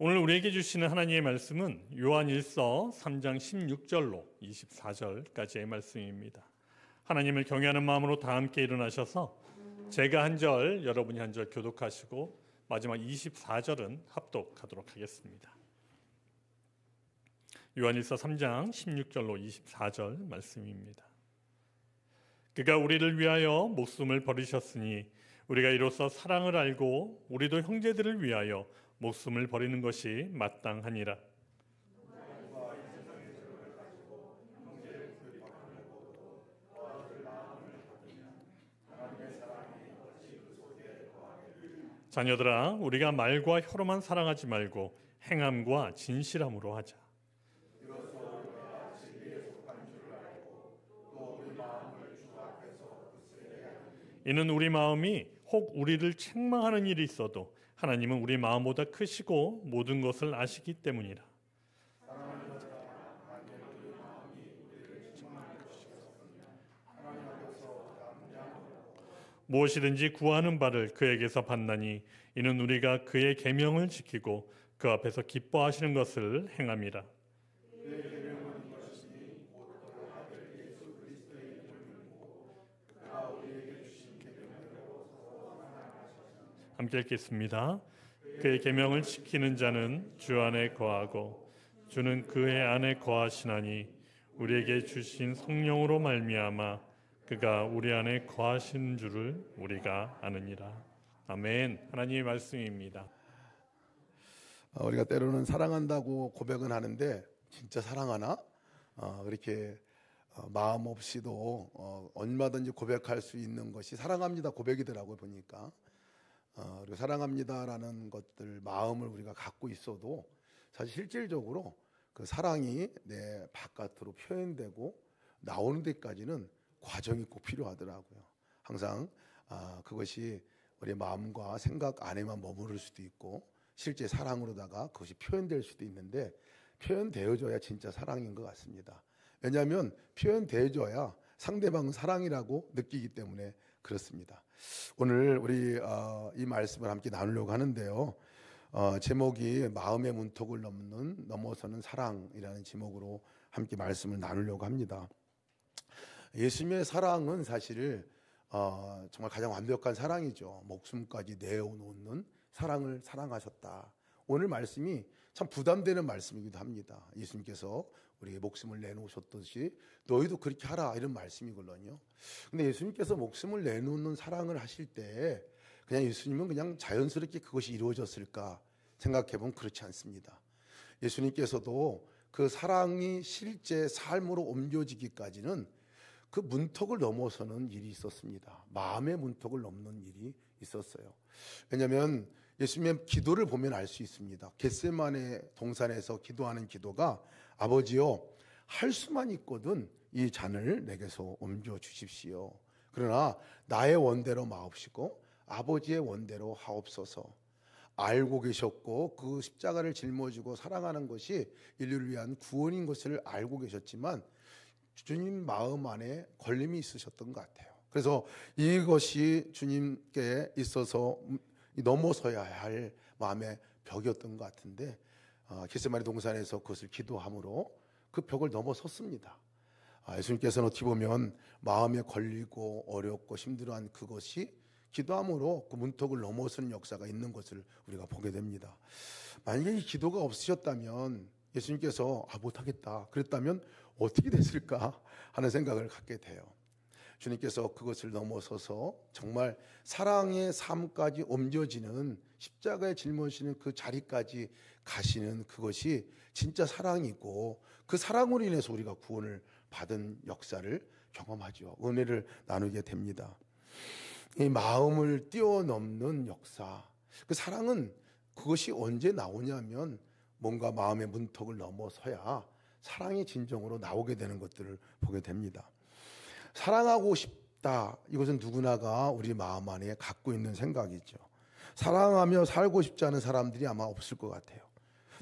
오늘 우리에게 주시는 하나님의 말씀은 요한일서 3장 16절로 24절까지의 말씀입니다. 하나님을 경외하는 마음으로 다 함께 일어나셔서 제가 한 절, 여러분이 한 절 교독하시고 마지막 24절은 합독하도록 하겠습니다. 요한일서 3장 16절로 24절 말씀입니다. 그가 우리를 위하여 목숨을 버리셨으니 우리가 이로써 사랑을 알고 우리도 형제들을 위하여 목숨을 버리는 것이 마땅하니라. 자녀들아, 우리가 말과 혀로만 사랑하지 말고 행함과 진실함으로 하자. 이는 우리 마음이 혹 우리를 책망하는 일이 있어도 하나님은 우리 마음보다 크시고 모든 것을 아시기 때문이라. 무엇이든지 구하는 바를 그에게서 받나니 이는 우리가 그의 계명을 지키고 그 앞에서 기뻐하시는 것을 행함이라. 함께 읽겠습니다. 그의 계명을 지키는 자는 주 안에 거하고 주는 그의 안에 거하시나니 우리에게 주신 성령으로 말미암아 그가 우리 안에 거하시는 줄을 우리가 아느니라. 아멘. 하나님의 말씀입니다. 우리가 때로는 사랑한다고 고백은 하는데 진짜 사랑하나? 그렇게 마음 없이도 얼마든지 고백할 수 있는 것이 사랑합니다 고백이더라고요. 보니까 그리고 사랑합니다라는 것들 마음을 우리가 갖고 있어도 사실 실질적으로 그 사랑이 내 바깥으로 표현되고 나오는 데까지는 과정이 꼭 필요하더라고요. 항상 그것이 우리 마음과 생각 안에만 머무를 수도 있고 실제 사랑으로다가 그것이 표현될 수도 있는데 표현되어져야 진짜 사랑인 것 같습니다. 왜냐하면 표현되어져야 상대방은 사랑이라고 느끼기 때문에 그렇습니다. 오늘 우리 이 말씀을 함께 나누려고 하는데요. 제목이 마음의 문턱을 넘어서는 사랑이라는 제목으로 함께 말씀을 나누려고 합니다. 예수님의 사랑은 사실 정말 가장 완벽한 사랑이죠. 목숨까지 내어놓는 사랑을 사랑하셨다. 오늘 말씀이 참 부담되는 말씀이기도 합니다. 예수님께서 우리의 목숨을 내놓으셨듯이 너희도 그렇게 하라 이런 말씀이거든요. 근데 예수님께서 목숨을 내놓는 사랑을 하실 때 그냥 예수님은 그냥 자연스럽게 그것이 이루어졌을까 생각해보면 그렇지 않습니다. 예수님께서도 그 사랑이 실제 삶으로 옮겨지기까지는 그 문턱을 넘어서는 일이 있었습니다. 마음의 문턱을 넘는 일이 있었어요. 왜냐하면 예수님의 기도를 보면 알 수 있습니다. 겟세마네 동산에서 기도하는 기도가 아버지여 할 수만 있거든 이 잔을 내게서 옮겨 주십시오. 그러나 나의 원대로 마옵시고 아버지의 원대로 하옵소서. 알고 계셨고 그 십자가를 짊어지고 사랑하는 것이 인류를 위한 구원인 것을 알고 계셨지만 주님 마음 안에 걸림이 있으셨던 것 같아요. 그래서 이것이 주님께 있어서 넘어서야 할 마음의 벽이었던 것 같은데 겟세마네 동산에서 그것을 기도함으로 그 벽을 넘어섰습니다. 예수님께서는 어떻게 보면 마음에 걸리고 어렵고 힘들어한 그것이 기도함으로 그 문턱을 넘어서는 역사가 있는 것을 우리가 보게 됩니다. 만약에 이 기도가 없으셨다면 예수님께서 못하겠다 그랬다면 어떻게 됐을까 하는 생각을 갖게 돼요. 주님께서 그것을 넘어서서 정말 사랑의 삶까지 옮겨지는 십자가에 짊어지는 그 자리까지 가시는 그것이 진짜 사랑이고 그 사랑으로 인해서 우리가 구원을 받은 역사를 경험하죠. 은혜를 나누게 됩니다. 이 마음을 뛰어넘는 역사, 그 사랑은 그것이 언제 나오냐면 뭔가 마음의 문턱을 넘어서야 사랑이 진정으로 나오게 되는 것들을 보게 됩니다. 사랑하고 싶다. 이것은 누구나가 우리 마음 안에 갖고 있는 생각이죠. 사랑하며 살고 싶지 않은 사람들이 아마 없을 것 같아요.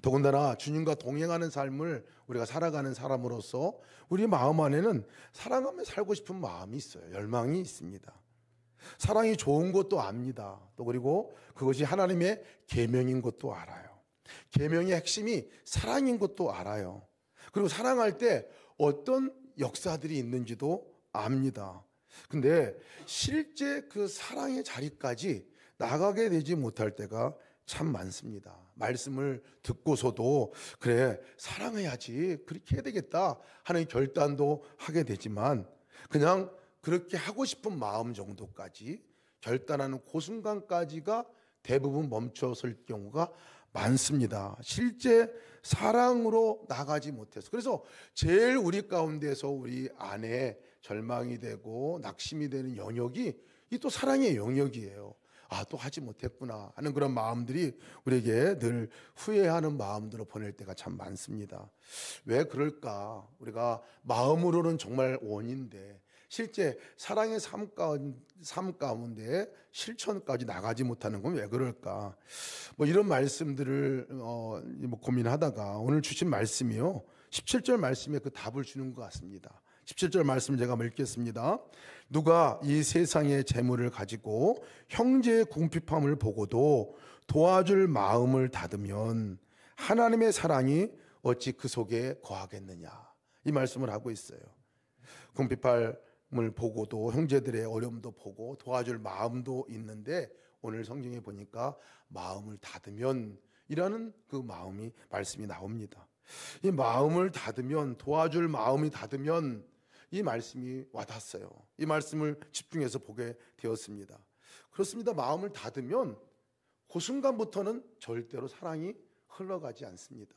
더군다나 주님과 동행하는 삶을 우리가 살아가는 사람으로서 우리 마음 안에는 사랑하며 살고 싶은 마음이 있어요. 열망이 있습니다. 사랑이 좋은 것도 압니다. 또 그리고 그것이 하나님의 계명인 것도 알아요. 계명의 핵심이 사랑인 것도 알아요. 그리고 사랑할 때 어떤 역사들이 있는지도 압니다. 근데 실제 그 사랑의 자리까지 나가게 되지 못할 때가 참 많습니다. 말씀을 듣고서도 그래 사랑해야지 그렇게 해야 되겠다 하는 결단도 하게 되지만 그냥 그렇게 하고 싶은 마음 정도까지 결단하는 그 순간까지가 대부분 멈춰설 경우가 많습니다. 실제 사랑으로 나가지 못해서. 그래서 제일 우리 가운데서 우리 안에 절망이 되고 낙심이 되는 영역이 이 또 사랑의 영역이에요. 아, 또 하지 못했구나 하는 그런 마음들이 우리에게 늘 후회하는 마음들로 보낼 때가 참 많습니다. 왜 그럴까? 우리가 마음으로는 정말 원인데 실제 사랑의 삶 가운데 실천까지 나가지 못하는 건 왜 그럴까? 뭐 이런 말씀들을 고민하다가 오늘 주신 말씀이요 17절 말씀에 그 답을 주는 것 같습니다. 17절 말씀을 제가 읽겠습니다. 누가 이 세상의 재물을 가지고 형제의 궁핍함을 보고도 도와줄 마음을 닫으면 하나님의 사랑이 어찌 그 속에 거하겠느냐, 이 말씀을 하고 있어요. 궁핍함을 보고도 형제들의 어려움도 보고 도와줄 마음도 있는데 오늘 성경에 보니까 마음을 닫으면 이라는 그 마음이 말씀이 나옵니다. 이 마음을 닫으면, 도와줄 마음이 닫으면, 이 말씀이 와닿았어요. 이 말씀을 집중해서 보게 되었습니다. 그렇습니다. 마음을 닫으면 그 순간부터는 절대로 사랑이 흘러가지 않습니다.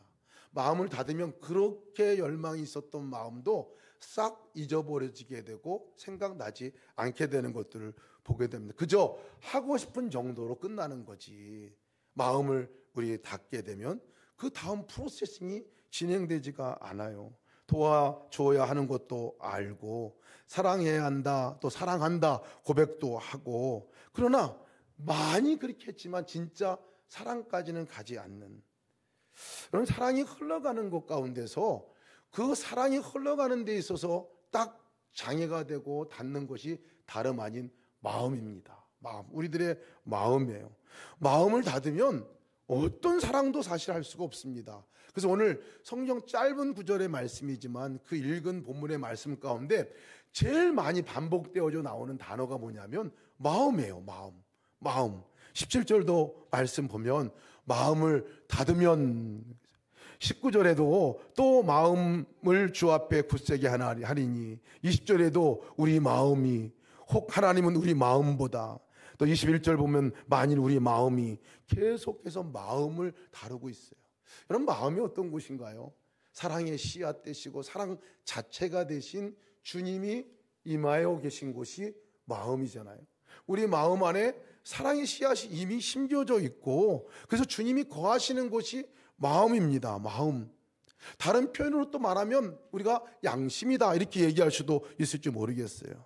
마음을 닫으면 그렇게 열망이 있었던 마음도 싹 잊어버려지게 되고 생각나지 않게 되는 것들을 보게 됩니다. 그저 하고 싶은 정도로 끝나는 거지. 마음을 우리 닫게 되면 그 다음 프로세싱이 진행되지가 않아요. 도와줘야 하는 것도 알고 사랑해야 한다, 또 사랑한다 고백도 하고, 그러나 많이 그렇게 했지만 진짜 사랑까지는 가지 않는, 그런 사랑이 흘러가는 것 가운데서 그 사랑이 흘러가는 데 있어서 딱 장애가 되고 닿는 것이 다름 아닌 마음입니다. 마음, 우리들의 마음이에요. 마음을 닫으면 어떤 사랑도 사실 할 수가 없습니다. 그래서 오늘 성경 짧은 구절의 말씀이지만 그 읽은 본문의 말씀 가운데 제일 많이 반복되어져 나오는 단어가 뭐냐면 마음이에요. 마음. 17절도 말씀 보면 마음을 닫으면, 19절에도 또 마음을 주 앞에 굳세게 하리니, 20절에도 우리 마음이, 혹 하나님은 우리 마음보다, 또 21절 보면 만일 우리 마음이, 계속해서 마음을 다루고 있어요. 여러분, 마음이 어떤 곳인가요? 사랑의 씨앗 되시고 사랑 자체가 되신 주님이 임하여 계신 곳이 마음이잖아요. 우리 마음 안에 사랑의 씨앗이 이미 심겨져 있고, 그래서 주님이 거하시는 곳이 마음입니다. 마음. 다른 표현으로 또 말하면 우리가 양심이다 이렇게 얘기할 수도 있을지 모르겠어요.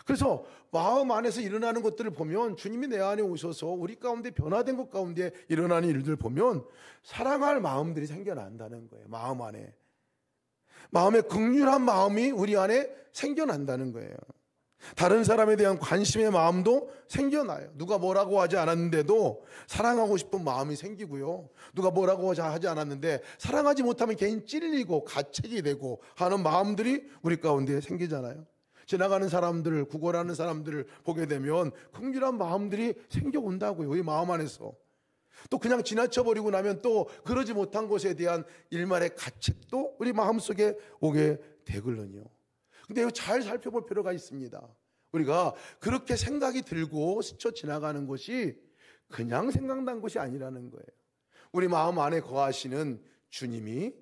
그래서 마음 안에서 일어나는 것들을 보면 주님이 내 안에 오셔서 우리 가운데 변화된 것 가운데 일어나는 일들 보면 사랑할 마음들이 생겨난다는 거예요. 마음 안에. 마음의 긍휼한 마음이 우리 안에 생겨난다는 거예요. 다른 사람에 대한 관심의 마음도 생겨나요. 누가 뭐라고 하지 않았는데도 사랑하고 싶은 마음이 생기고요. 누가 뭐라고 하지 않았는데 사랑하지 못하면 괜히 찔리고 가책이 되고 하는 마음들이 우리 가운데 생기잖아요. 지나가는 사람들, 구걸하는 사람들을 보게 되면 긍휼한 마음들이 생겨온다고요. 우리 마음 안에서. 또 그냥 지나쳐버리고 나면 또 그러지 못한 것에 대한 일말의 가책도 우리 마음속에 오게 되거든요. 근데 이거 잘 살펴볼 필요가 있습니다. 우리가 그렇게 생각이 들고 스쳐 지나가는 것이 그냥 생각난 것이 아니라는 거예요. 우리 마음 안에 거하시는 주님이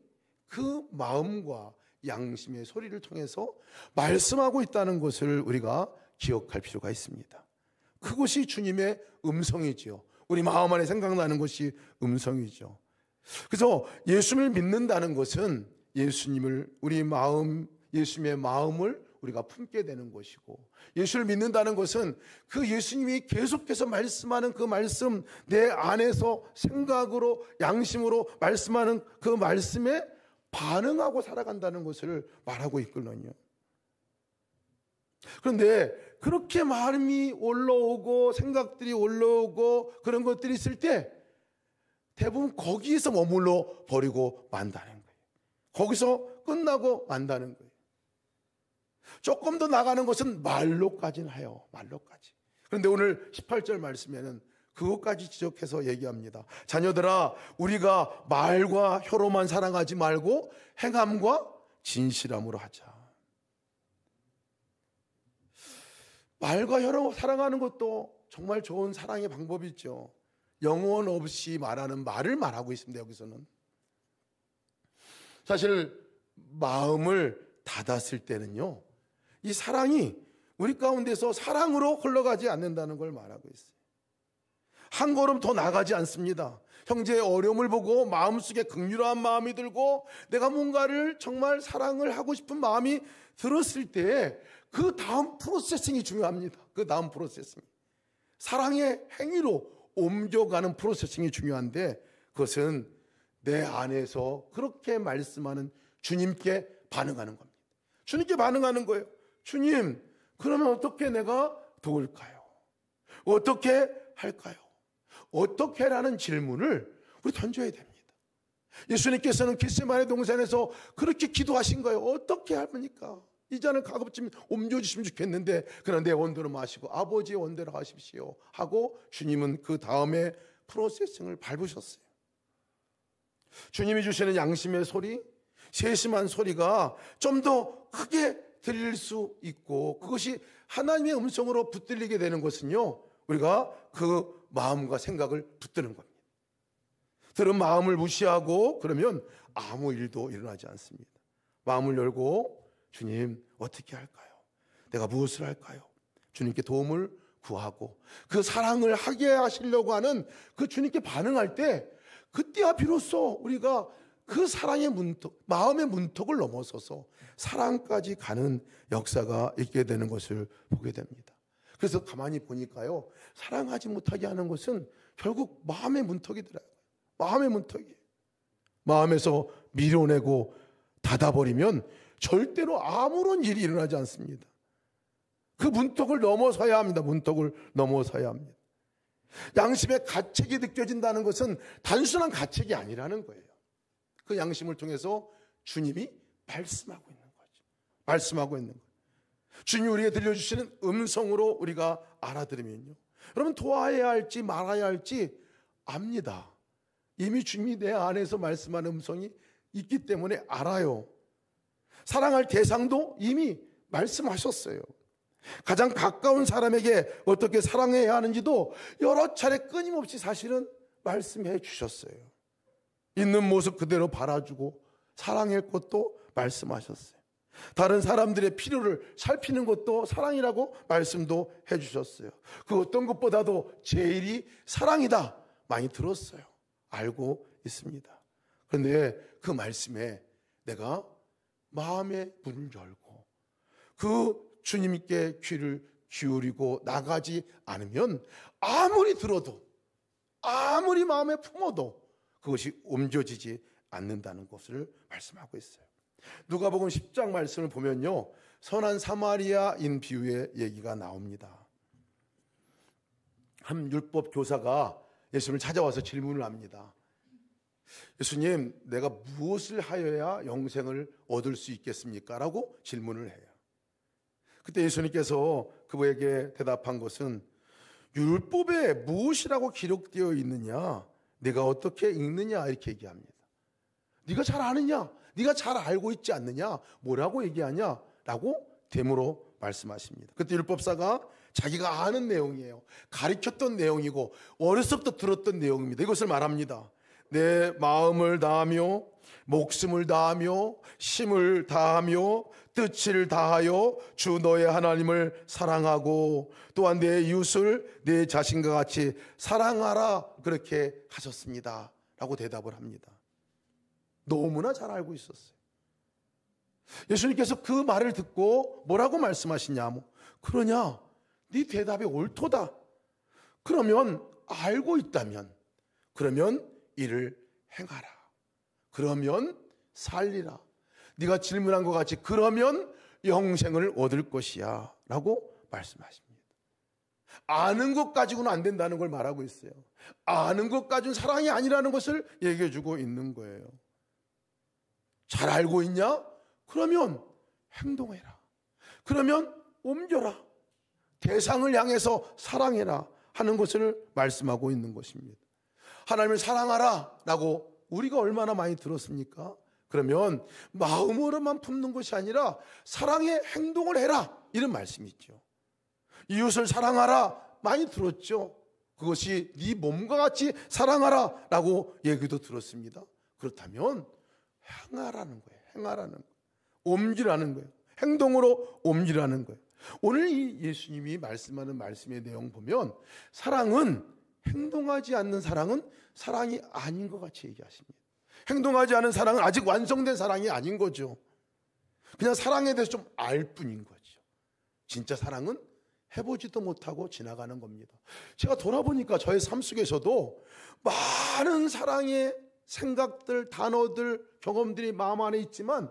그 마음과 양심의 소리를 통해서 말씀하고 있다는 것을 우리가 기억할 필요가 있습니다. 그것이 주님의 음성이지요. 우리 마음 안에 생각나는 것이 음성이죠. 그래서 예수님을 믿는다는 것은 예수님을, 우리 마음, 예수님의 마음을 우리가 품게 되는 것이고, 예수를 믿는다는 것은 그 예수님이 계속해서 말씀하는 그 말씀, 내 안에서 생각으로 양심으로 말씀하는 그 말씀에 반응하고 살아간다는 것을 말하고 있거든요. 그런데 그렇게 마음이 올라오고 생각들이 올라오고 그런 것들이 있을 때 대부분 거기에서 머물러 버리고 만다는 거예요. 거기서 끝나고 만다는 거예요. 조금 더 나가는 것은 말로까지는 해요. 말로까지. 그런데 오늘 18절 말씀에는 그것까지 지적해서 얘기합니다. 자녀들아, 우리가 말과 혀로만 사랑하지 말고 행함과 진실함으로 하자. 말과 혀로 사랑하는 것도 정말 좋은 사랑의 방법이죠. 영혼 없이 말하는 말을 말하고 있습니다. 여기서는 사실 마음을 닫았을 때는요, 이 사랑이 우리 가운데서 사랑으로 흘러가지 않는다는 걸 말하고 있어요. 한 걸음 더 나가지 않습니다. 형제의 어려움을 보고 마음속에 긍휼한 마음이 들고 내가 뭔가를 정말 사랑을 하고 싶은 마음이 들었을 때 그 다음 프로세싱이 중요합니다. 그 다음 프로세싱, 사랑의 행위로 옮겨가는 프로세싱이 중요한데, 그것은 내 안에서 그렇게 말씀하는 주님께 반응하는 겁니다. 주님께 반응하는 거예요. 주님, 그러면 어떻게 내가 도울까요? 어떻게 할까요? 어떻게? 라는 질문을 우리 던져야 됩니다. 예수님께서는 겟세마네 동산에서 그렇게 기도하신 거예요. 어떻게 합니까? 이 잔을 가급적 옮겨주시면 좋겠는데, 그러나 내 원대로 마시고 아버지의 원대로 하십시오 하고 주님은 그 다음에 프로세싱을 밟으셨어요. 주님이 주시는 양심의 소리, 세심한 소리가 좀 더 크게 들릴 수 있고, 그것이 하나님의 음성으로 붙들리게 되는 것은요, 우리가 그 마음과 생각을 붙드는 겁니다. 들은 마음을 무시하고 그러면 아무 일도 일어나지 않습니다. 마음을 열고 주님, 어떻게 할까요? 내가 무엇을 할까요? 주님께 도움을 구하고 그 사랑을 하게 하시려고 하는 그 주님께 반응할 때, 그때야 비로소 우리가 그 사랑의 문턱, 마음의 문턱을 넘어서서 사랑까지 가는 역사가 있게 되는 것을 보게 됩니다. 그래서 가만히 보니까요, 사랑하지 못하게 하는 것은 결국 마음의 문턱이더라고요. 마음의 문턱이에요. 마음에서 밀어내고 닫아버리면 절대로 아무런 일이 일어나지 않습니다. 그 문턱을 넘어서야 합니다. 문턱을 넘어서야 합니다. 양심의 가책이 느껴진다는 것은 단순한 가책이 아니라는 거예요. 그 양심을 통해서 주님이 말씀하고 있는 거죠. 말씀하고 있는 거예요. 주님이 우리에게 들려주시는 음성으로 우리가 알아들으면요, 여러분, 도와야 할지 말아야 할지 압니다. 이미 주님이 내 안에서 말씀하는 음성이 있기 때문에 알아요. 사랑할 대상도 이미 말씀하셨어요. 가장 가까운 사람에게 어떻게 사랑해야 하는지도 여러 차례 끊임없이 사실은 말씀해 주셨어요. 있는 모습 그대로 바라주고 사랑할 것도 말씀하셨어요. 다른 사람들의 필요를 살피는 것도 사랑이라고 말씀도 해주셨어요. 그 어떤 것보다도 제일이 사랑이다 많이 들었어요. 알고 있습니다. 그런데 그 말씀에 내가 마음의 문을 열고 그 주님께 귀를 기울이고 나가지 않으면 아무리 들어도 아무리 마음에 품어도 그것이 옮겨지지 않는다는 것을 말씀하고 있어요. 누가복음 10장 말씀을 보면요, 선한 사마리아인 비유의 얘기가 나옵니다. 한 율법 교사가 예수님을 찾아와서 질문을 합니다. 예수님, 내가 무엇을 하여야 영생을 얻을 수 있겠습니까? 라고 질문을 해요. 그때 예수님께서 그분에게 대답한 것은, 율법에 무엇이라고 기록되어 있느냐, 네가 어떻게 읽느냐, 이렇게 얘기합니다. 네가 잘 아느냐, 네가 잘 알고 있지 않느냐, 뭐라고 얘기하냐 라고 되물어 말씀하십니다. 그때 율법사가 자기가 아는 내용이에요. 가르쳤던 내용이고 어렸을 때부터 들었던 내용입니다. 이것을 말합니다. 내 마음을 다하며 목숨을 다하며 힘을 다하며 뜻을 다하여 주 너의 하나님을 사랑하고 또한 내 이웃을 내 자신과 같이 사랑하라, 그렇게 하셨습니다 라고 대답을 합니다. 너무나 잘 알고 있었어요. 예수님께서 그 말을 듣고 뭐라고 말씀하시냐, 그러냐, 네 대답이 옳도다. 그러면 알고 있다면 그러면 이를 행하라. 그러면 살리라. 네가 질문한 것 같이 그러면 영생을 얻을 것이야 라고 말씀하십니다. 아는 것 가지고는 안 된다는 걸 말하고 있어요. 아는 것 가지고는 사랑이 아니라는 것을 얘기해 주고 있는 거예요. 잘 알고 있냐? 그러면 행동해라. 그러면 옮겨라. 대상을 향해서 사랑해라 하는 것을 말씀하고 있는 것입니다. 하나님을 사랑하라 라고 우리가 얼마나 많이 들었습니까? 그러면 마음으로만 품는 것이 아니라 사랑의 행동을 해라 이런 말씀이죠. 이웃을 사랑하라 많이 들었죠. 그것이 네 몸과 같이 사랑하라 라고 얘기도 들었습니다. 그렇다면 행하라는 거예요. 행하라는 거예요. 옮기라는 거예요. 행동으로 옮기라는 거예요. 오늘 이 예수님이 말씀하는 말씀의 내용 보면 사랑은 행동하지 않는 사랑은 사랑이 아닌 것 같이 얘기하십니다. 행동하지 않은 사랑은 아직 완성된 사랑이 아닌 거죠. 그냥 사랑에 대해서 좀 알 뿐인 거죠. 진짜 사랑은 해보지도 못하고 지나가는 겁니다. 제가 돌아보니까 저의 삶 속에서도 많은 사랑의 생각들, 단어들, 경험들이 마음 안에 있지만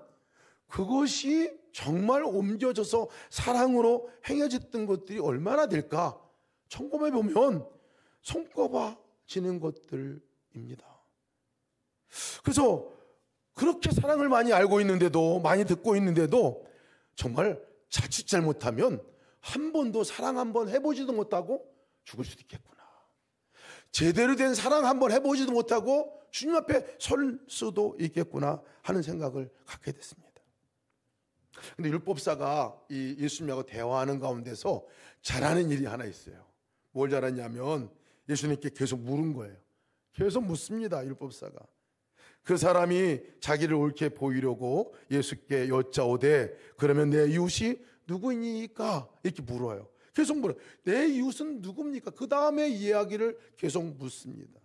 그것이 정말 옮겨져서 사랑으로 행해졌던 것들이 얼마나 될까? 점검해 보면 손꼽아지는 것들입니다. 그래서 그렇게 사랑을 많이 알고 있는데도, 많이 듣고 있는데도 정말 자칫 잘못하면 한 번도 사랑 한 번 해보지도 못하고 죽을 수도 있겠구나. 제대로 된 사랑 한 번 해보지도 못하고 주님 앞에 설 수도 있겠구나 하는 생각을 갖게 됐습니다. 근데 율법사가 이 예수님하고 대화하는 가운데서 잘하는 일이 하나 있어요. 뭘 잘하냐면 예수님께 계속 물은 거예요. 계속 묻습니다. 율법사가. 그 사람이 자기를 옳게 보이려고 예수께 여짜오되 그러면 내 이웃이 누구니까? 이렇게 물어요. 계속 물어요. 내 이웃은 누굽니까? 그 다음에 이야기를 계속 묻습니다.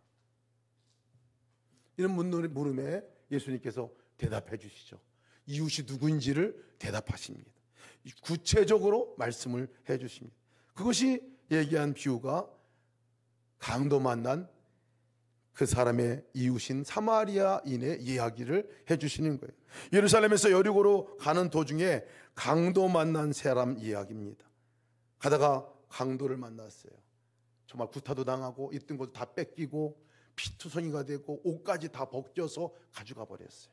이런 물음에 예수님께서 대답해 주시죠. 이웃이 누구인지를 대답하십니다. 구체적으로 말씀을 해 주십니다. 그것이 얘기한 비유가 강도 만난 그 사람의 이웃인 사마리아인의 이야기를 해 주시는 거예요. 예루살렘에서 여리고로 가는 도중에 강도 만난 사람 이야기입니다. 가다가 강도를 만났어요. 정말 구타도 당하고 있던 것도 다 뺏기고 피투성이가 되고 옷까지 다 벗겨서 가져가 버렸어요.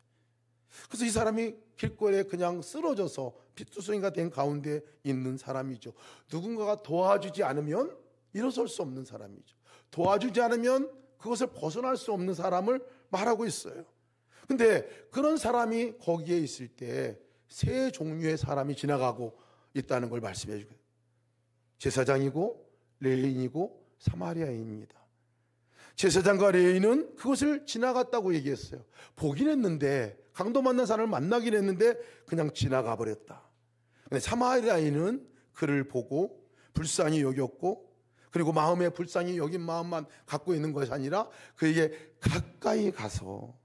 그래서 이 사람이 길거리에 그냥 쓰러져서 피투성이가 된 가운데 있는 사람이죠. 누군가가 도와주지 않으면 일어설 수 없는 사람이죠. 도와주지 않으면 그것을 벗어날 수 없는 사람을 말하고 있어요. 근데 그런 사람이 거기에 있을 때 세 종류의 사람이 지나가고 있다는 걸 말씀해 주고요. 제사장이고 레위인이고 사마리아인입니다. 제사장과 레위인은 그것을 지나갔다고 얘기했어요. 보긴 했는데 강도 만난 사람을 만나긴 했는데 그냥 지나가 버렸다. 근데 사마리아인은 그를 보고 불쌍히 여겼고 그리고 마음에 불쌍히 여긴 마음만 갖고 있는 것이 아니라 그에게 가까이 가서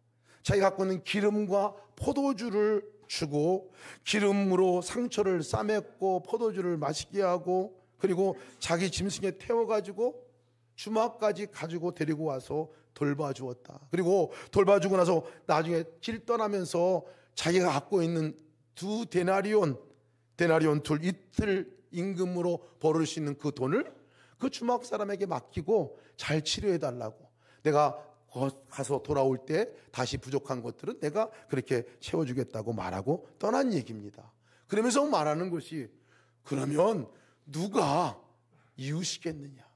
자기가 갖고 있는 기름과 포도주를 주고 기름으로 상처를 싸맸고 포도주를 마시게 하고 그리고 자기 짐승에 태워가지고 주막까지 가지고 데리고 와서 돌봐주었다. 그리고 돌봐주고 나서 나중에 길 떠나면서 자기가 갖고 있는 두 데나리온 둘 이틀 임금으로 벌을 수 있는 그 돈을 그 주막 사람에게 맡기고 잘 치료해달라고, 내가 가서 돌아올 때 다시 부족한 것들은 내가 그렇게 채워주겠다고 말하고 떠난 얘기입니다. 그러면서 말하는 것이 그러면 누가 이웃이겠느냐?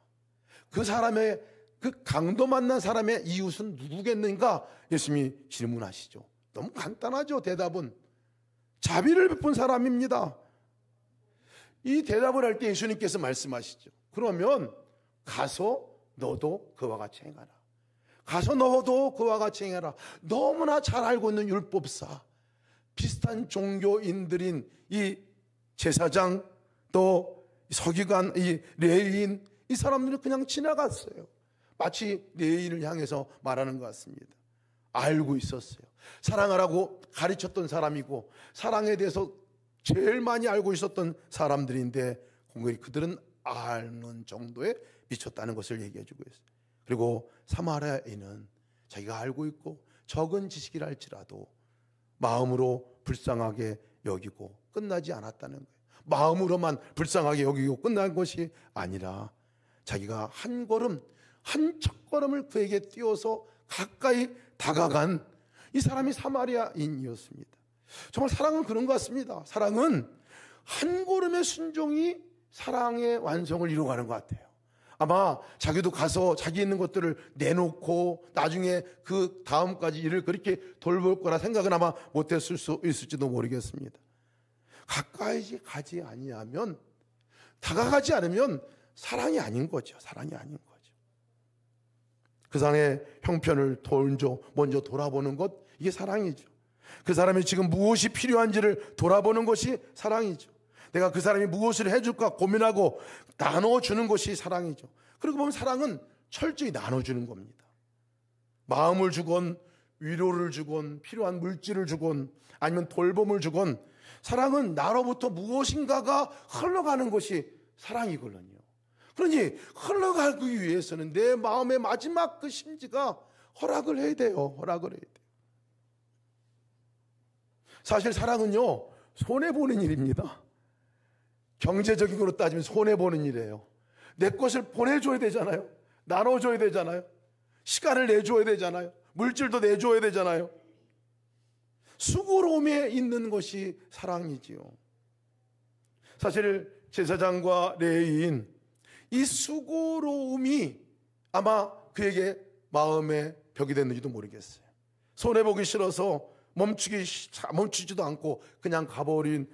그 사람의 그 강도 만난 사람의 이웃은 누구겠는가? 예수님이 질문하시죠. 너무 간단하죠. 대답은 자비를 베푼 사람입니다. 이 대답을 할 때 예수님께서 말씀하시죠. 그러면 가서 너도 그와 같이 행하라. 가서 너도 그와 같이 행하라. 너무나 잘 알고 있는 율법사, 비슷한 종교인들인 이 제사장 또 서기관, 이 레위인, 이 사람들은 그냥 지나갔어요. 마치 레위인을 향해서 말하는 것 같습니다. 알고 있었어요. 사랑하라고 가르쳤던 사람이고 사랑에 대해서 제일 많이 알고 있었던 사람들인데 공교히 그들은 아는 정도에 미쳤다는 것을 얘기해 주고 있어요. 그리고 사마리아인은 자기가 알고 있고 적은 지식이라 할지라도 마음으로 불쌍하게 여기고 끝나지 않았다는 거예요. 마음으로만 불쌍하게 여기고 끝난 것이 아니라 자기가 한 걸음, 한 첫걸음을 그에게 띄워서 가까이 다가간 이 사람이 사마리아인이었습니다. 정말 사랑은 그런 것 같습니다. 사랑은 한 걸음의 순종이 사랑의 완성을 이루어가는 것 같아요. 아마 자기도 가서 자기 있는 것들을 내놓고 나중에 그 다음까지 일을 그렇게 돌볼 거라 생각은 아마 못했을 수 있을지도 모르겠습니다. 가까이 가지 아니하면, 다가가지 않으면 사랑이 아닌 거죠. 사랑이 아닌 거죠. 그 사람의 형편을 먼저 돌아보는 것, 이게 사랑이죠. 그 사람이 지금 무엇이 필요한지를 돌아보는 것이 사랑이죠. 내가 그 사람이 무엇을 해줄까 고민하고 나눠주는 것이 사랑이죠. 그러고 보면 사랑은 철저히 나눠주는 겁니다. 마음을 주건, 위로를 주건, 필요한 물질을 주건, 아니면 돌봄을 주건, 사랑은 나로부터 무엇인가가 흘러가는 것이 사랑이거든요. 그러니 흘러가기 위해서는 내 마음의 마지막 그 심지가 허락을 해야 돼요. 허락을 해야 돼요. 사실 사랑은요, 손해보는 일입니다. 경제적인 거로 따지면 손해보는 일이에요. 내 것을 보내줘야 되잖아요. 나눠줘야 되잖아요. 시간을 내줘야 되잖아요. 물질도 내줘야 되잖아요. 수고로움에 있는 것이 사랑이지요. 사실 제사장과 레위인, 이 수고로움이 아마 그에게 마음의 벽이 됐는지도 모르겠어요. 손해보기 싫어서 멈추지도 않고 그냥 가버린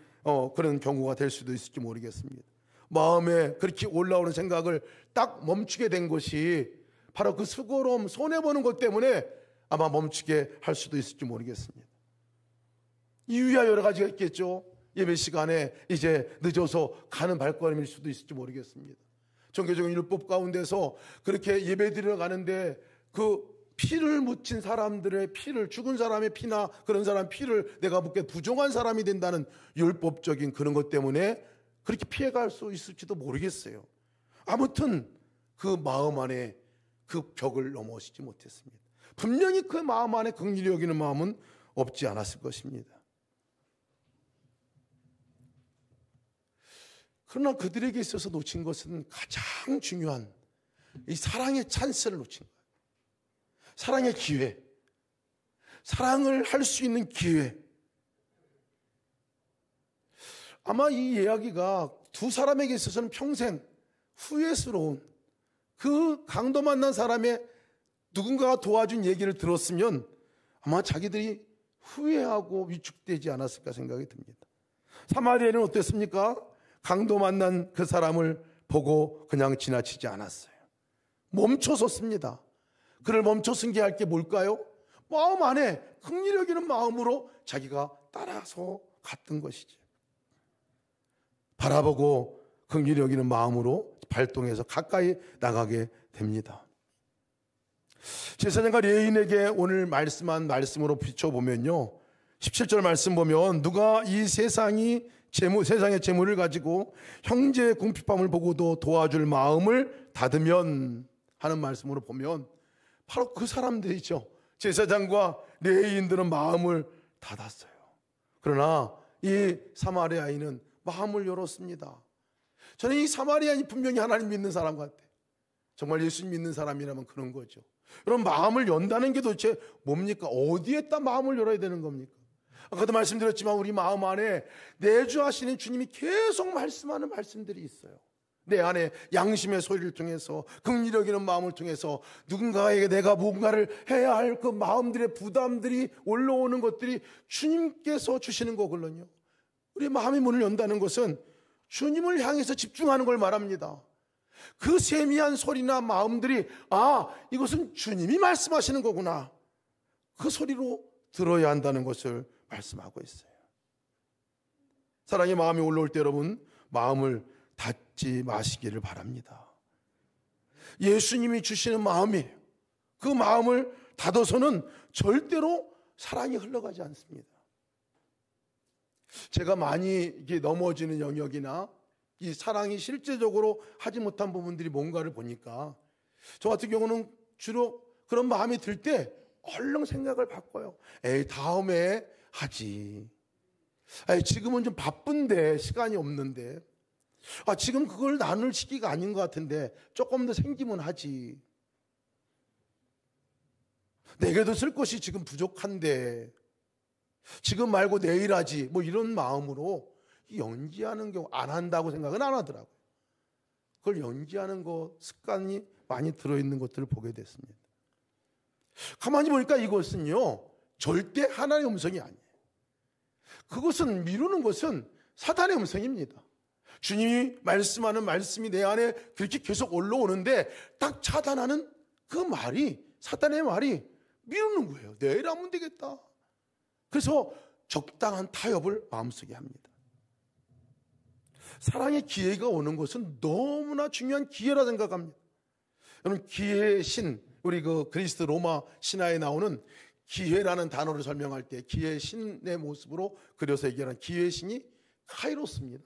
그런 경우가 될 수도 있을지 모르겠습니다. 마음에 그렇게 올라오는 생각을 딱 멈추게 된 것이 바로 그 수고로움, 손해보는 것 때문에 아마 멈추게 할 수도 있을지 모르겠습니다. 이유야 여러 가지가 있겠죠. 예배 시간에 이제 늦어서 가는 발걸음일 수도 있을지 모르겠습니다. 종교적인 율법 가운데서 그렇게 예배 드리러 가는데 그 피를 묻힌 사람들의 피를, 죽은 사람의 피나 그런 사람 피를 내가 묻게 부정한 사람이 된다는 율법적인 그런 것 때문에 그렇게 피해갈 수 있을지도 모르겠어요. 아무튼 그 마음 안에 그 벽을 넘어서지 못했습니다. 분명히 그 마음 안에 긍휼히 여기는 마음은 없지 않았을 것입니다. 그러나 그들에게 있어서 놓친 것은 가장 중요한 이 사랑의 찬스를 놓친 거예요. 사랑의 기회, 사랑을 할 수 있는 기회. 아마 이 이야기가 두 사람에게 있어서는 평생 후회스러운, 그 강도 만난 사람의 누군가가 도와준 얘기를 들었으면 아마 자기들이 후회하고 위축되지 않았을까 생각이 듭니다. 사마리아는 어땠습니까? 강도 만난 그 사람을 보고 그냥 지나치지 않았어요. 멈춰섰습니다. 그를 멈춰선 게 할 게 뭘까요? 마음 안에 긍휼히 여기는 마음으로 자기가 따라서 갔던 것이죠. 바라보고 긍휼히 여기는 마음으로 발동해서 가까이 나가게 됩니다. 제사장과 레위인에게 오늘 말씀한 말씀으로 비춰보면요, 17절 말씀 보면 누가 이 세상의 재물을 가지고 형제의 궁핍함을 보고도 도와줄 마음을 닫으면 하는 말씀으로 보면 바로 그 사람들이죠. 제사장과 레위인들은 마음을 닫았어요. 그러나 이 사마리아인은 마음을 열었습니다. 저는 이 사마리아인이 분명히 하나님 믿는 사람 같아요. 정말 예수님 믿는 사람이라면 그런 거죠. 여러분, 마음을 연다는 게 도대체 뭡니까? 어디에다 마음을 열어야 되는 겁니까? 아까도 말씀드렸지만 우리 마음 안에 내주하시는 주님이 계속 말씀하는 말씀들이 있어요. 내 안에 양심의 소리를 통해서, 긍휼히 여기는 마음을 통해서 누군가에게 내가 뭔가를 해야 할 그 마음들의 부담들이 올라오는 것들이 주님께서 주시는 거거든요. 우리 마음의 문을 연다는 것은 주님을 향해서 집중하는 걸 말합니다. 그 세미한 소리나 마음들이 이것은 주님이 말씀하시는 거구나, 그 소리로 들어야 한다는 것을 말씀하고 있어요. 사랑의 마음이 올라올 때 여러분, 마음을 닫지 마시기를 바랍니다. 예수님이 주시는 마음이에요. 그 마음을 닫아서는 절대로 사랑이 흘러가지 않습니다. 제가 많이 이게 넘어지는 영역이나 이 사랑이 실제적으로 하지 못한 부분들이 뭔가를 보니까 저 같은 경우는 주로 그런 마음이 들 때 얼른 생각을 바꿔요. 다음에 하지. 지금은 좀 바쁜데, 시간이 없는데. 지금 그걸 나눌 시기가 아닌 것 같은데 조금 더 생기면 하지. 내게도 쓸 것이 지금 부족한데 지금 말고 내일 하지. 뭐 이런 마음으로 연기하는 경우 안 한다고 생각은 안 하더라고요. 그걸 연기하는 거 습관이 많이 들어있는 것들을 보게 됐습니다. 가만히 보니까 이것은요 절대 하나님의 음성이 아니에요. 그것은 미루는 것은 사탄의 음성입니다. 주님이 말씀하는 말씀이 내 안에 그렇게 계속 올라오는데 딱 차단하는 그 말이, 사탄의 말이 미루는 거예요. 내일 하면 되겠다. 그래서 적당한 타협을 마음속에 합니다. 사랑의 기회가 오는 것은 너무나 중요한 기회라 생각합니다. 여러분, 기회의 신, 우리 그리스 로마 신화에 나오는 기회라는 단어를 설명할 때 기회의 신의 모습으로 그려서 얘기하는 기회의 신이 카이로스입니다.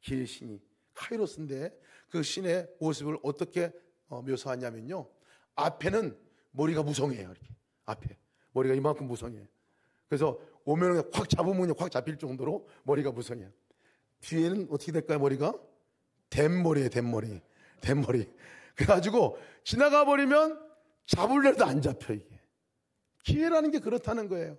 기회의 신이 카이로스인데 그 신의 모습을 어떻게 묘사하냐면요, 앞에는 머리가 무성해요. 이렇게 앞에 머리가 이만큼 무성해요. 그래서 오면 확 잡으면 확 잡힐 정도로 머리가 무성해요. 뒤에는 어떻게 될까요? 머리가 댄머리예요. 댄머리. 그래가지고 지나가 버리면 잡으려도 안 잡혀. 이게 기회라는 게 그렇다는 거예요.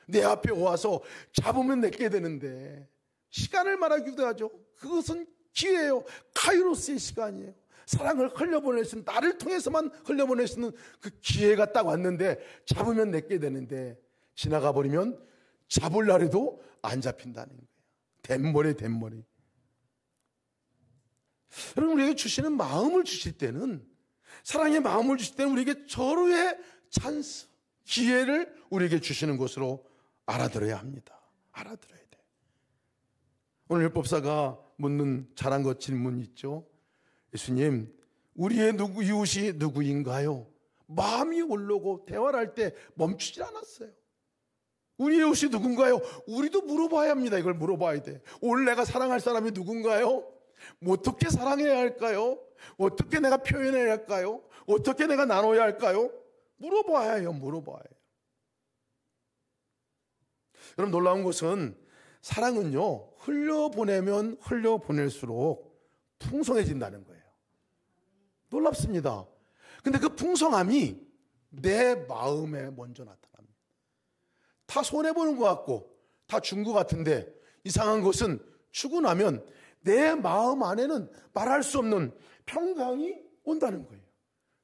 내 앞에 와서 잡으면 내게 되는데 시간을 말하기도 하죠. 그것은 기회예요. 카이로스의 시간이에요. 사랑을 흘려보낼 수 있는, 나를 통해서만 흘려보낼 수 있는 그 기회가 딱 왔는데 잡으면 내게 되는데 지나가 버리면 잡으려 해도 안 잡힌다는 거예요. 댄머리. 여러분, 우리에게 주시는 마음을 주실 때는, 사랑의 마음을 주실 때는 우리에게 절호의 찬스, 기회를 우리에게 주시는 것으로 알아들어야 합니다. 알아들어야 돼. 오늘 율법사가 묻는 잘한 것 질문 있죠. 예수님, 우리의 이웃이 누구인가요? 마음이 올라오고 대화를 할 때 멈추질 않았어요. 우리의 이웃이 누군가요? 우리도 물어봐야 합니다. 이걸 물어봐야 돼. 오늘 내가 사랑할 사람이 누군가요? 어떻게 사랑해야 할까요? 어떻게 내가 표현해야 할까요? 어떻게 내가 나눠야 할까요? 물어봐야 해요. 여러분, 놀라운 것은 사랑은요, 흘려보내면 흘려보낼수록 풍성해진다는 거예요. 놀랍습니다. 근데 그 풍성함이 내 마음에 먼저 나타납니다. 다 손해보는 것 같고 다 준 것 같은데 이상한 것은 주고 나면 내 마음 안에는 말할 수 없는 평강이 온다는 거예요.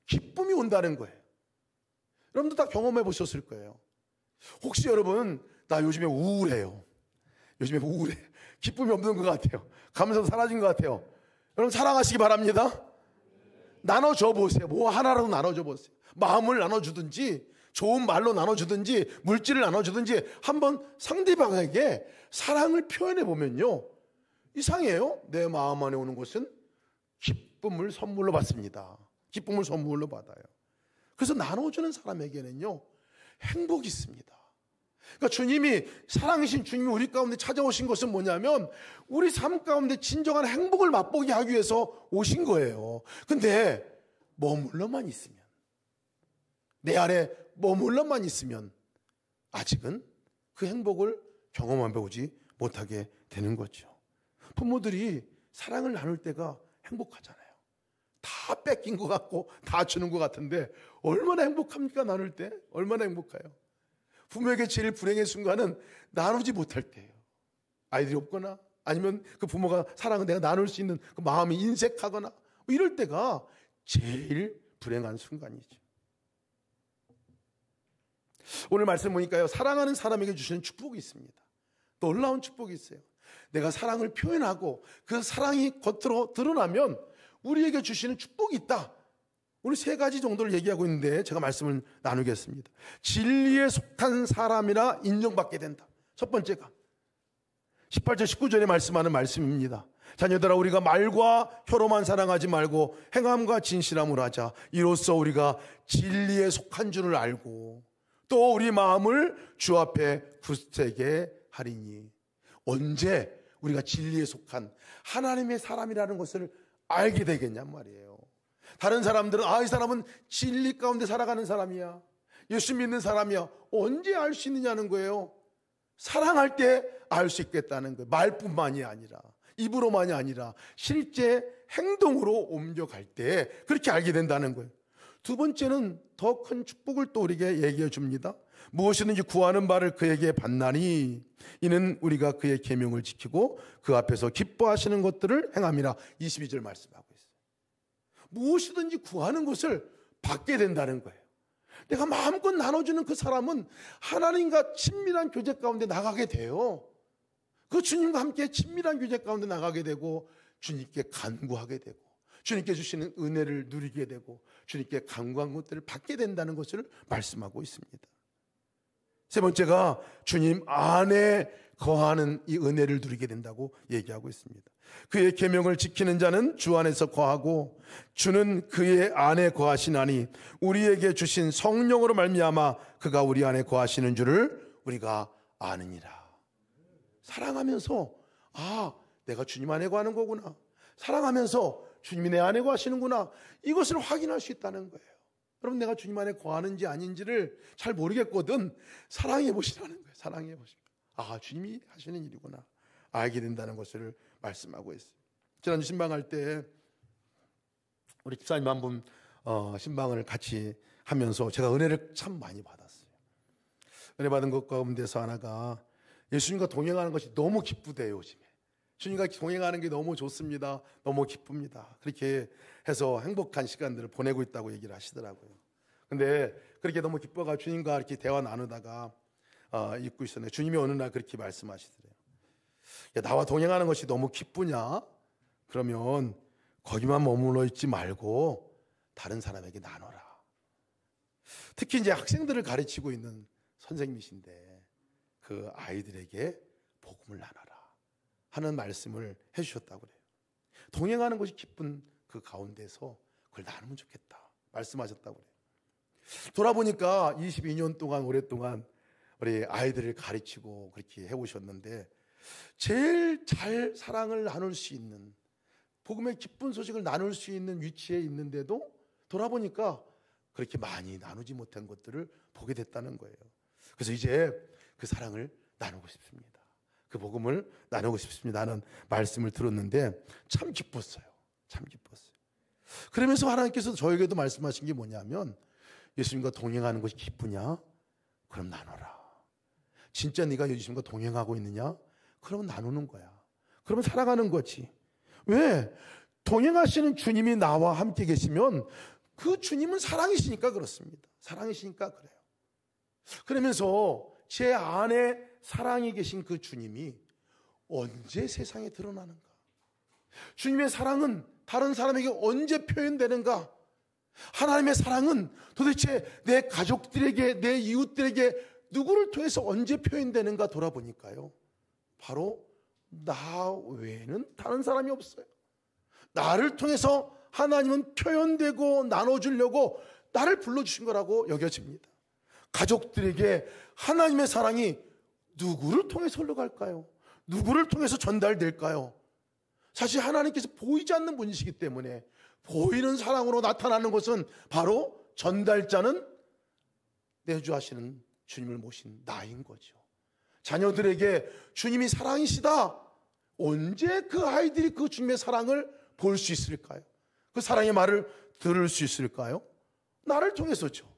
기쁨이 온다는 거예요. 여러분도 다 경험해 보셨을 거예요. 혹시 여러분, 나 요즘에 우울해요. 기쁨이 없는 것 같아요. 감사도 사라진 것 같아요. 여러분, 사랑하시기 바랍니다. 나눠줘 보세요. 뭐 하나라도 나눠줘 보세요. 마음을 나눠주든지 좋은 말로 나눠주든지 물질을 나눠주든지 한번 상대방에게 사랑을 표현해 보면요, 이상해요. 내 마음 안에 오는 것은 기쁨을 선물로 받습니다. 기쁨을 선물로 받아요. 그래서 나눠주는 사람에게는요, 행복이 있습니다. 그러니까 주님이, 사랑이신 주님이 우리 가운데 찾아오신 것은 뭐냐면 우리 삶 가운데 진정한 행복을 맛보게 하기 위해서 오신 거예요. 근데 머물러만 있으면, 내 안에 머물러만 있으면 아직은 그 행복을 경험해 보지 못하게 되는 거죠. 부모들이 사랑을 나눌 때가 행복하잖아요. 다 뺏긴 것 같고 다 주는 것 같은데 얼마나 행복합니까? 나눌 때 얼마나 행복해요. 부모에게 제일 불행의 순간은 나누지 못할 때예요. 아이들이 없거나 아니면 그 부모가 사랑을 내가 나눌 수 있는 그 마음이 인색하거나 뭐 이럴 때가 제일 불행한 순간이죠. 오늘 말씀 보니까요, 사랑하는 사람에게 주시는 축복이 있습니다. 놀라운 축복이 있어요. 내가 사랑을 표현하고 그 사랑이 겉으로 드러나면 우리에게 주시는 축복이 있다. 오늘 세 가지 정도를 얘기하고 있는데 제가 말씀을 나누겠습니다. 진리에 속한 사람이라 인정받게 된다. 첫 번째가 18절 19절에 말씀하는 말씀입니다. 자녀들아, 우리가 말과 혀로만 사랑하지 말고 행함과 진실함으로 하자. 이로써 우리가 진리에 속한 줄을 알고 또 우리 마음을 주 앞에 굳세게 하리니. 언제 우리가 진리에 속한 하나님의 사람이라는 것을 알게 되겠냔 말이에요. 다른 사람들은 이 사람은 진리 가운데 살아가는 사람이야, 예수 믿는 사람이야. 언제 알 수 있느냐는 거예요. 사랑할 때 알 수 있겠다는 거예요. 말뿐만이 아니라 입으로만이 아니라 실제 행동으로 옮겨갈 때 그렇게 알게 된다는 거예요. 두 번째는 더 큰 축복을 또 우리에게 얘기해 줍니다. 무엇이든지 구하는 바를 그에게 받나니 이는 우리가 그의 계명을 지키고 그 앞에서 기뻐하시는 것들을 행함이라. 22절 말씀하고 있어요. 무엇이든지 구하는 것을 받게 된다는 거예요. 내가 마음껏 나눠주는 그 사람은 하나님과 친밀한 교제 가운데 나가게 돼요. 그 주님과 함께 친밀한 교제 가운데 나가게 되고 주님께 간구하게 되고 주님께 주시는 은혜를 누리게 되고 주님께 간구한 것들을 받게 된다는 것을 말씀하고 있습니다. 세 번째가 주님 안에 거하는 이 은혜를 누리게 된다고 얘기하고 있습니다. 그의 계명을 지키는 자는 주 안에서 거하고 주는 그의 안에 거하시나니 우리에게 주신 성령으로 말미암아 그가 우리 안에 거하시는 줄을 우리가 아느니라. 사랑하면서 내가 주님 안에 거하는 거구나. 사랑하면서 주님이 내 안에 거하시는구나. 이것을 확인할 수 있다는 거예요. 여러분, 내가 주님 안에 거하는지 아닌지를 잘 모르겠거든. 사랑해 보시라는 거예요. 사랑해 보시라. 주님이 하시는 일이구나. 알게 된다는 것을 말씀하고 있어요. 지난주 신방할 때 우리 집사님 한 분 신방을 같이 하면서 제가 은혜를 참 많이 받았어요. 은혜 받은 것 가운데서 하나가 예수님과 동행하는 것이 너무 기쁘대요. 요즘에 주님과 동행하는 게 너무 좋습니다. 너무 기쁩니다. 그렇게 해서 행복한 시간들을 보내고 있다고 얘기를 하시더라고요. 근데 그렇게 너무 기뻐가 주님과 이렇게 대화 나누다가 읽고 있었는데 주님이 어느 날 그렇게 말씀하시더래요. 야, 나와 동행하는 것이 너무 기쁘냐? 그러면 거기만 머물러 있지 말고 다른 사람에게 나눠라. 특히 이제 학생들을 가르치고 있는 선생님이신데 그 아이들에게 복음을 나눠라 하는 말씀을 해주셨다고 그래요. 동행하는 것이 기쁜 그 가운데서 그걸 나누면 좋겠다 말씀하셨다고 그래요. 돌아보니까 22년 동안 오랫동안 우리 아이들을 가르치고 그렇게 해오셨는데 제일 잘 사랑을 나눌 수 있는 복음의 기쁜 소식을 나눌 수 있는 위치에 있는데도 돌아보니까 그렇게 많이 나누지 못한 것들을 보게 됐다는 거예요. 그래서 이제 그 사랑을 나누고 싶습니다. 그 복음을 나누고 싶습니다 하는 말씀을 들었는데 참 기뻤어요. 참 기뻤어요. 그러면서 하나님께서 저에게도 말씀하신 게 뭐냐면 예수님과 동행하는 것이 기쁘냐? 그럼 나눠라. 진짜 네가 예수님과 동행하고 있느냐? 그러면 나누는 거야. 그러면 살아가는 거지. 왜? 동행하시는 주님이 나와 함께 계시면 그 주님은 사랑이시니까 그렇습니다. 사랑이시니까 그래요. 그러면서 제 안에 사랑이 계신 그 주님이 언제 세상에 드러나는가? 주님의 사랑은 다른 사람에게 언제 표현되는가? 하나님의 사랑은 도대체 내 가족들에게, 내 이웃들에게 누구를 통해서 언제 표현되는가 돌아보니까요. 바로 나 외에는 다른 사람이 없어요. 나를 통해서 하나님은 표현되고 나눠주려고 나를 불러주신 거라고 여겨집니다. 가족들에게 하나님의 사랑이 누구를 통해서 흘러갈까요? 누구를 통해서 전달될까요? 사실 하나님께서 보이지 않는 분이시기 때문에 보이는 사랑으로 나타나는 것은 바로 전달자는 내주하시는 주님을 모신 나인 거죠. 자녀들에게 주님이 사랑이시다. 언제 그 아이들이 그 주님의 사랑을 볼 수 있을까요? 그 사랑의 말을 들을 수 있을까요? 나를 통해서죠.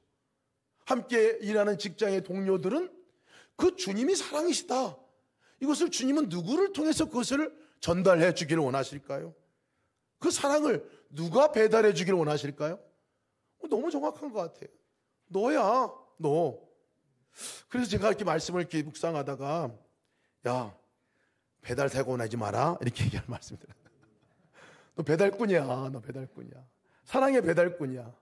함께 일하는 직장의 동료들은 그 주님이 사랑이시다. 이것을 주님은 누구를 통해서 그것을 전달해 주기를 원하실까요? 그 사랑을 누가 배달해 주기를 원하실까요? 너무 정확한 것 같아요. 너야, 너. 그래서 제가 이렇게 말씀을 이렇게 묵상하다가 야, 배달 사고 나지 마라 이렇게 얘기하는 말씀입니다. 너 배달꾼이야. 너 배달꾼이야. 사랑의 배달꾼이야.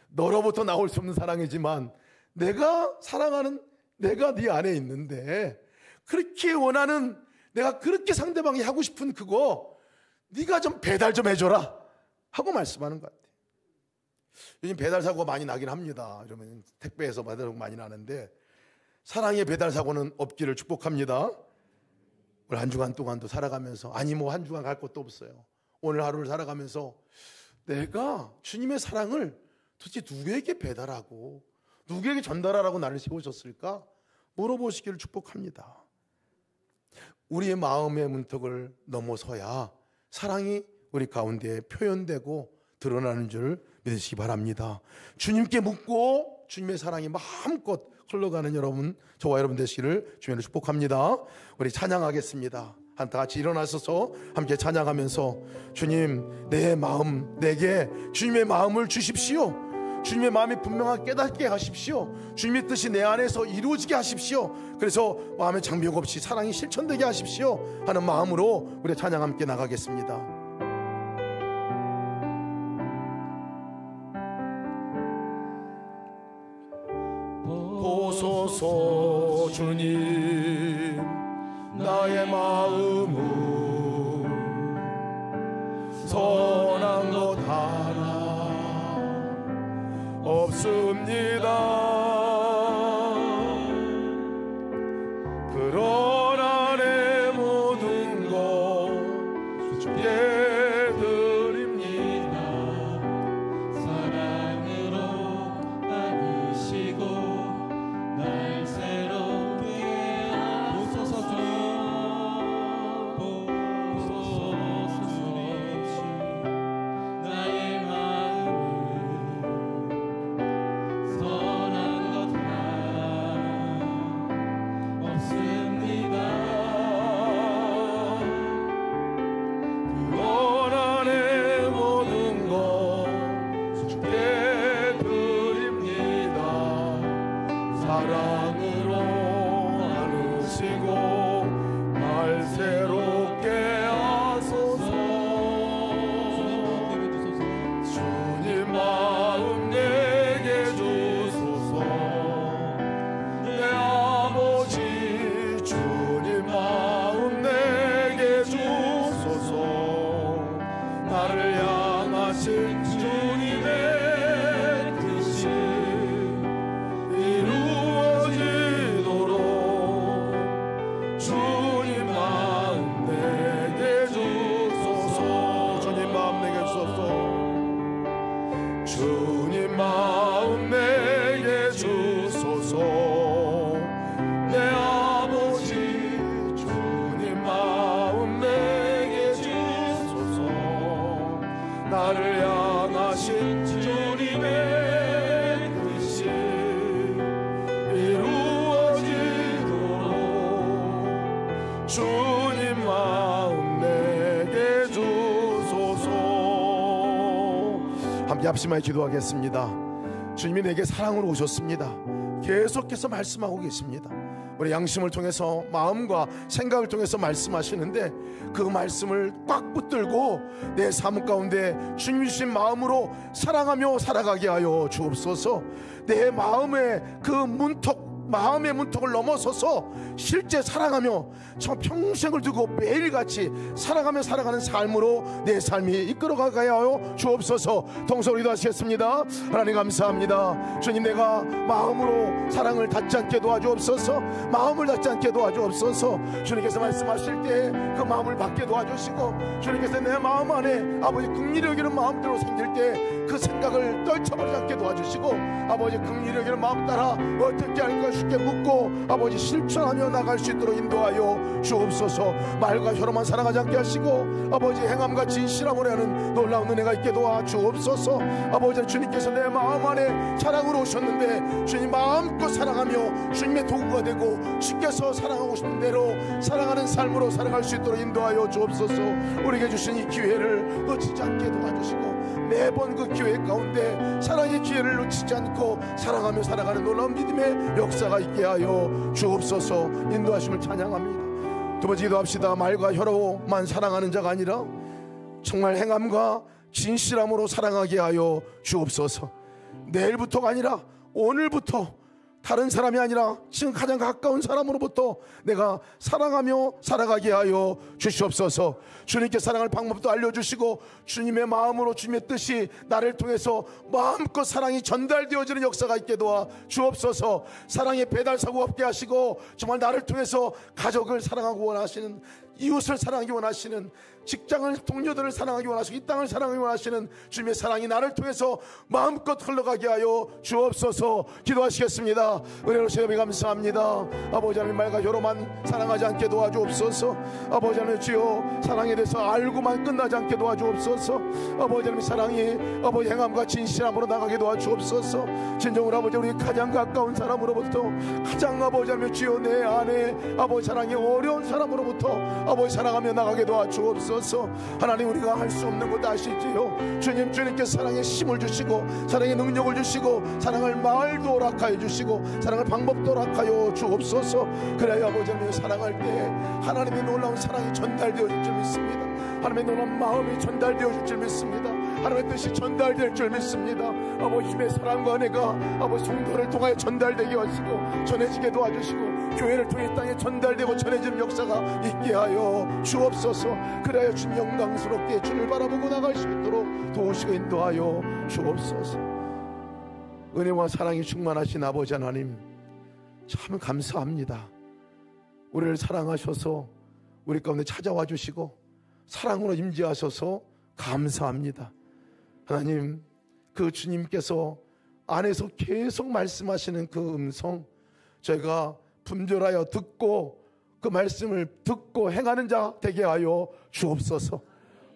너로부터 나올 수 없는 사랑이지만 내가 사랑하는 내가 네 안에 있는데 그렇게 원하는 내가 그렇게 상대방이 하고 싶은 그거 네가 좀 배달 좀 해줘라 하고 말씀하는 것 같아요. 요즘 배달 사고가 많이 나긴 합니다. 이러면 택배에서 배달 사고 많이 나는데 사랑의 배달 사고는 없기를 축복합니다. 오늘 한 주간 동안도 살아가면서 아니 뭐 한 주간 갈 곳도 없어요. 오늘 하루를 살아가면서 내가 주님의 사랑을 도대체 누구에게 배달하고 누구에게 전달하라고 나를 세우셨을까 물어보시기를 축복합니다. 우리의 마음의 문턱을 넘어서야 사랑이 우리 가운데 표현되고 드러나는 줄 믿으시기 바랍니다. 주님께 묻고 주님의 사랑이 마음껏 흘러가는 여러분, 저와 여러분 되시기를 주님으로 축복합니다. 우리 찬양하겠습니다. 다 같이 일어나셔서 함께 찬양하면서 주님, 내 마음, 내게 주님의 마음을 주십시오. 주님의 마음이 분명하게 깨닫게 하십시오. 주님의 뜻이 내 안에서 이루어지게 하십시오. 그래서 마음의 장벽 없이 사랑이 실천되게 하십시오 하는 마음으로 우리 찬양 함께 나가겠습니다. 보소서 주님, 나의 마음은 선한 것 하나 없습니다. 그러나 내 모든 것 주께 드립니다. 사랑으로 안으시고 날 새롭게 하소서. 주님, 나의 마음은 선한 것 하나 없습니다. 그러나 내 모든 것 주께 드립니다. 사랑으로 안으시고 날 새롭게 하소서. 주님 마음 내게 주소서. 내 아버지 주님 마음 내게 주소서. 나를 향하신 주님의 뜻이 이루어지도록 주님 마음 내게 주소서. 주님 마음 내게 주소서. 주님 마음 내게 주소서. 내 아버지 주님 마음 내게 주소서. 나를 향하신 주님의 뜻이 이루어지도록 주님 마음 내게 주소서. 함께 합심하여 기도하겠습니다. 주님이 내게 사랑으로 오셨습니다. 계속해서 말씀하고 계십니다. 우리 양심을 통해서, 마음과 생각을 통해서 말씀하시는데 그 말씀을 꽉 붙들고 내 삶 가운데 주님 주신 마음으로 사랑하며 살아가게 하여 주옵소서. 내 마음의 그 마음의 문턱을 넘어서서 실제 사랑하며 저 평생을 두고 매일같이 사랑하며 살아가는 삶으로 내 삶이 이끌어가게 하여 주옵소서. 동서로 기도하시겠습니다. 하나님 감사합니다. 주님, 내가 마음으로 사랑을 닫지 않게 도와주옵소서. 마음을 닫지 않게 도와주옵소서. 주님께서 말씀하실 때 그 마음을 받게 도와주시고, 주님께서 내 마음 안에 아버지 긍휼히 여기는 마음대로 생길 때 그 생각을 떨쳐버리지 않게 도와주시고, 아버지 긍휼히 여기는 마음 따라 어떻게 할까 쉽게 묻고 아버지 실천하며 나갈 수 있도록 인도하여 주옵소서. 말과 혀로만 살아가지 않게 하시고 아버지 행함과 진실함으로 하는 놀라운 은혜가 있게 도와주옵소서. 아버지, 주님께서 내 마음 안에 사랑으로 오셨는데 주님 마음껏 사랑하며 주님의 도구가 되고 주께서 사랑하고 싶은 대로 사랑하는 삶으로 살아갈 수 있도록 인도하여 주옵소서. 우리에게 주신 이 기회를 놓치지 않게 도와주시고 매번 그 기회 가운데 사랑의 기회를 놓치지 않고 사랑하며 살아가는 놀라운 믿음의 역사가 있게 하여 주옵소서. 인도하심을 찬양합니다. 두 번째 기도합시다. 말과 혀로만 사랑하는 자가 아니라 정말 행함과 진실함으로 사랑하게 하여 주옵소서. 내일부터가 아니라 오늘부터 다른 사람이 아니라 지금 가장 가까운 사람으로부터 내가 사랑하며 살아가게 하여 주시옵소서. 주님께 사랑할 방법도 알려주시고 주님의 마음으로 주님의 뜻이 나를 통해서 마음껏 사랑이 전달되어지는 역사가 있게 도와 주옵소서. 사랑의 배달사고 없게 하시고 정말 나를 통해서 가족을 사랑하고 원하시는 이웃을 사랑하기 원하시는, 직장을, 동료들을 사랑하기 원하시고 이 땅을 사랑하기 원하시는 주님의 사랑이 나를 통해서 마음껏 흘러가게 하여 주옵소서. 기도하시겠습니다. 은혜로우신 여러분 감사합니다. 아버지 하나님, 말과 혀로만 사랑하지 않게 도와주옵소서. 아버지 하나님, 주여 사랑에 대해서 알고만 끝나지 않게 도와주옵소서. 아버지 하나님, 사랑이 아버지 행함과 진실함으로 나가게 도와주옵소서. 진정으로 아버지, 우리 가장 가까운 사람으로부터, 가장 아버지 하나님 주여 내 안에 아버지 사랑이 어려운 사람으로부터 아버지 사랑하며 나가게 도와주옵소서. 하나님, 우리가 할 수 없는 것도 아시지요. 주님께서 사랑에 힘을 주시고 사랑의 능력을 주시고 사랑할 마을도 허락하여 주시고 사랑할 방법도 허락하여 주옵소서. 그래야 아버지 하나님, 사랑할 때 하나님의 놀라운 사랑이 전달되어질 줄 믿습니다. 하나님의 놀라운 마음이 전달되어질 줄 믿습니다. 하나님의 뜻이 전달될 줄 믿습니다. 아버지, 주님의 사랑과 은혜가 아버지 성도를 통하여 전달되게 하시고 전해지게 도와주시고 교회를 통해 땅에 전달되고 전해지는 역사가 있게 하여 주옵소서. 그래야 주님 영광스럽게 주를 바라보고 나갈 수 있도록 도우시고 인도하여 주옵소서. 은혜와 사랑이 충만하신 아버지 하나님, 참 감사합니다. 우리를 사랑하셔서 우리 가운데 찾아와 주시고 사랑으로 임재하셔서 감사합니다. 하나님, 그 주님께서 안에서 계속 말씀하시는 그 음성, 저희가 분별하여 듣고 그 말씀을 듣고 행하는 자 되게 하여 주옵소서.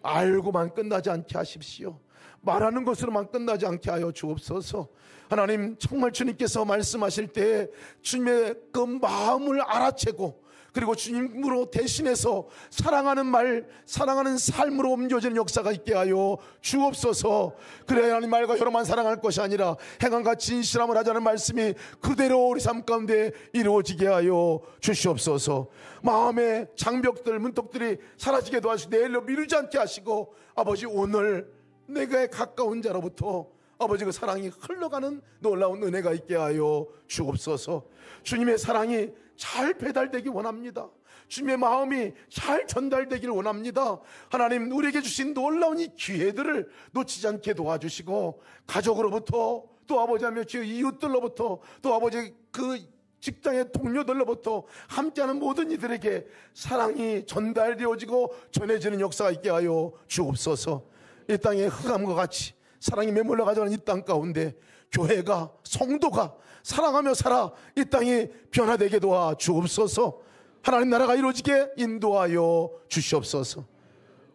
알고만 끝나지 않게 하십시오. 말하는 것으로만 끝나지 않게 하여 주옵소서. 하나님, 정말 주님께서 말씀하실 때 주님의 그 마음을 알아채고 그리고 주님으로 대신해서 사랑하는 말, 사랑하는 삶으로 옮겨지는 역사가 있게 하여 주옵소서. 그래야 하나님, 말과 혀로만 사랑할 것이 아니라 행함과 진실함을 하자는 말씀이 그대로 우리 삶 가운데 이루어지게 하여 주시옵소서. 마음의 장벽들, 문턱들이 사라지게 도와주시고 내일로 미루지 않게 하시고 아버지, 오늘 내가 가까운 자로부터 아버지 그 사랑이 흘러가는 놀라운 은혜가 있게 하여 주옵소서. 주님의 사랑이 잘 배달되기 원합니다. 주님의 마음이 잘 전달되기를 원합니다. 하나님, 우리에게 주신 놀라운 이 기회들을 놓치지 않게 도와주시고 가족으로부터 또 아버지 하며 이웃들로부터 또 아버지 그 직장의 동료들로부터 함께하는 모든 이들에게 사랑이 전달되어지고 전해지는 역사가 있게 하여 주옵소서. 이 땅의 흑암과 같이 사랑이 메몰려 가져가는 이 땅 가운데 교회가, 성도가 사랑하며 살아 이 땅이 변화되게 도와 주옵소서. 하나님 나라가 이루어지게 인도하여 주시옵소서.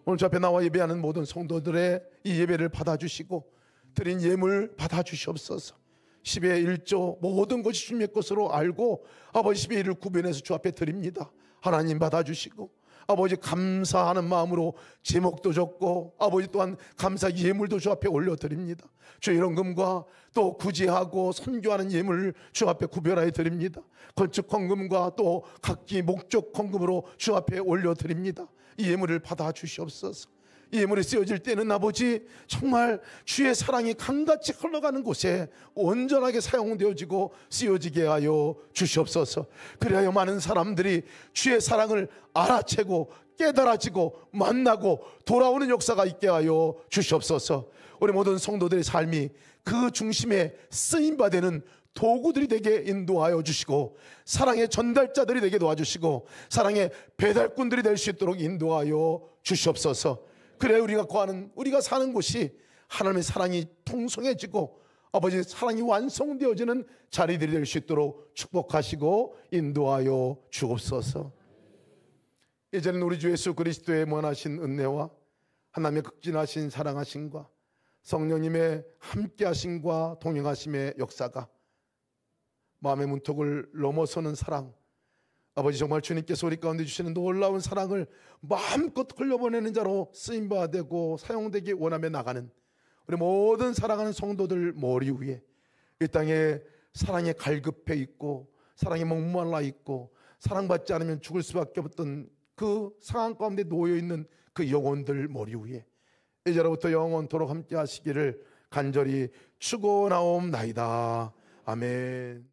오늘 저 앞에 나와 예배하는 모든 성도들의 이 예배를 받아주시고 드린 예물 받아주시옵소서. 10의 1조 모든 것이 주님의 것으로 알고 아버지 10의 1을 구별해서 주 앞에 드립니다. 하나님 받아주시고 아버지 감사하는 마음으로 제목도 적고 아버지 또한 감사 예물도 주 앞에 올려드립니다. 주의 헌금과 또 구제하고 선교하는 예물을 주 앞에 구별하여 드립니다. 건축 헌금과 또 각기 목적 헌금으로 주 앞에 올려드립니다. 이 예물을 받아 주시옵소서. 이 예물이 쓰여질 때는 아버지 정말 주의 사랑이 강같이 흘러가는 곳에 온전하게 사용되어지고 쓰여지게 하여 주시옵소서. 그리하여 많은 사람들이 주의 사랑을 알아채고 깨달아지고 만나고 돌아오는 역사가 있게 하여 주시옵소서. 우리 모든 성도들의 삶이 그 중심에 쓰임받는 도구들이 되게 인도하여 주시고 사랑의 전달자들이 되게 도와주시고 사랑의 배달꾼들이 될 수 있도록 인도하여 주시옵소서. 그래 우리가 사는 곳이 하나님의 사랑이 통성해지고 아버지 사랑이 완성되어지는 자리들이 될 수 있도록 축복하시고 인도하여 주옵소서. 이제는 우리 주 예수 그리스도의 무한하신 은혜와 하나님의 극진하신 사랑하심과 성령님의 함께하심과 동행하심의 역사가 마음의 문턱을 넘어서는 사랑, 아버지 정말 주님께서 우리 가운데 주시는 놀라운 사랑을 마음껏 흘려보내는 자로 쓰임받아 되고 사용되기 원하며 나가는 우리 모든 사랑하는 성도들 머리 위에 이 땅에 사랑에 갈급해 있고 사랑에 목말라 있고 사랑받지 않으면 죽을 수밖에 없던 그 상황 가운데 놓여있는 그 영혼들 머리 위에 이제로부터 영원토록 함께 하시기를 간절히 축원하옵나이다. 아멘.